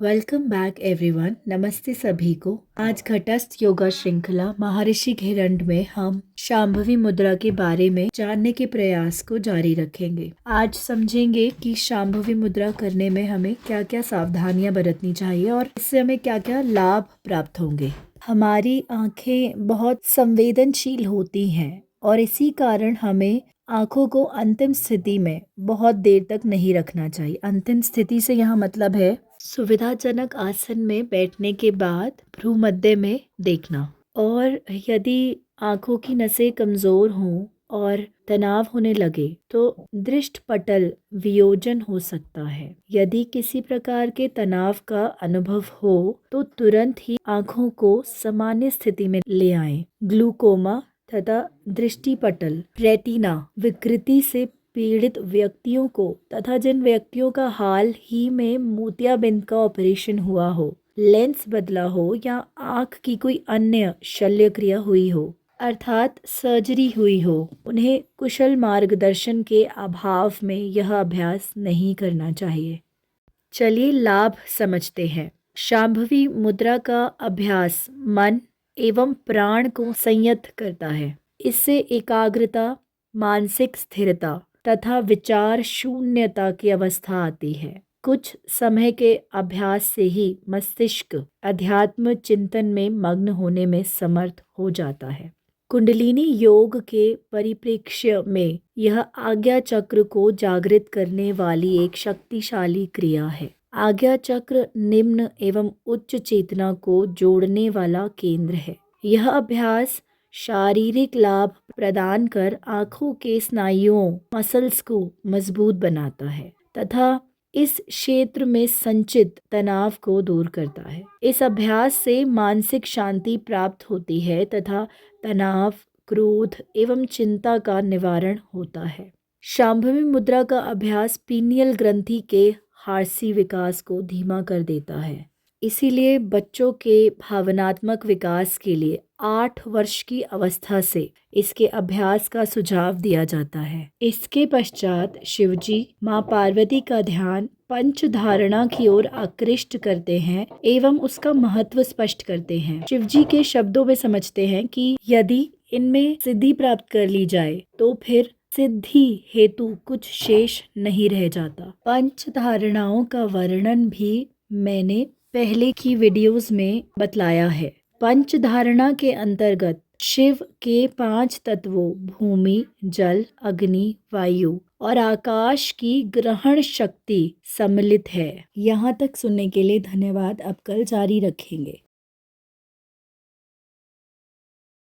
Welcome back everyone. नमस्ते सभी को। आज घटस्थ योगा श्रृंखला महर्षि घेरंड में हम शांभवी मुद्रा के बारे में जानने के प्रयास को जारी रखेंगे। आज समझेंगे कि शांभवी मुद्रा करने में हमें क्या क्या सावधानियां बरतनी चाहिए और इससे हमें क्या क्या लाभ प्राप्त होंगे। हमारी आंखें बहुत संवेदनशील होती हैं और इसी कारण हमें आंखों को अंतिम स्थिति में बहुत देर तक नहीं रखना चाहिए। अंतिम स्थिति से यहाँ मतलब है सुविधाजनक आसन में बैठने के बाद भ्रू मध्य में देखना। और यदि आंखों की नसें कमजोर हों और तनाव होने लगे तो दृष्टपटल वियोजन हो सकता है। यदि किसी प्रकार के तनाव का अनुभव हो तो तुरंत ही आंखों को सामान्य स्थिति में ले आएं। ग्लूकोमा तथा दृष्टिपटल रेटिना विकृति से पीड़ित व्यक्तियों को तथा जिन व्यक्तियों का हाल ही में मोतियाबिंद का ऑपरेशन हुआ हो, लेंस बदला हो या आंख की कोई अन्य शल्य क्रिया हुई हो अर्थात सर्जरी हुई हो, उन्हें कुशल मार्गदर्शन के अभाव में यह अभ्यास नहीं करना चाहिए। चलिए लाभ समझते हैं। शांभवी मुद्रा का अभ्यास मन एवं प्राण को संयत करता है। इससे एकाग्रता, मानसिक स्थिरता तथा विचार शून्यता की अवस्था आती है। कुछ समय के अभ्यास से ही मस्तिष्क अध्यात्म चिंतन में मग्न होने में समर्थ हो जाता है। कुंडलिनी योग के परिप्रेक्ष्य में यह आज्ञा चक्र को जागृत करने वाली एक शक्तिशाली क्रिया है। आज्ञा चक्र निम्न एवं उच्च चेतना को जोड़ने वाला केंद्र है। यह अभ्यास शारीरिक लाभ प्रदान कर आंखों के स्नायुओं मसल्स को मजबूत बनाता है तथा इस क्षेत्र में संचित तनाव को दूर करता है। इस अभ्यास से मानसिक शांति प्राप्त होती है तथा तनाव, क्रोध एवं चिंता का निवारण होता है। शांभवी मुद्रा का अभ्यास पीनियल ग्रंथि के हारसी विकास को धीमा कर देता है। इसीलिए बच्चों के भावनात्मक विकास के लिए 8 वर्ष की अवस्था से इसके अभ्यास का सुझाव दिया जाता है। इसके पश्चात शिवजी माँ पार्वती का ध्यान पंच धारणा की ओर आकृष्ट करते हैं एवं उसका महत्व स्पष्ट करते हैं। शिवजी के शब्दों में समझते हैं कि यदि इनमें सिद्धि प्राप्त कर ली जाए तो फिर सिद्धि हेतु कुछ शेष नहीं रह जाता। पंच धारणाओं का वर्णन भी मैंने पहले की वीडियोस में बतलाया है। पंच धारणा के अंतर्गत शिव के 5 तत्वों भूमि, जल, अग्नि, वायु और आकाश की ग्रहण शक्ति सम्मिलित है। यहाँ तक सुनने के लिए धन्यवाद। अब कल जारी रखेंगे।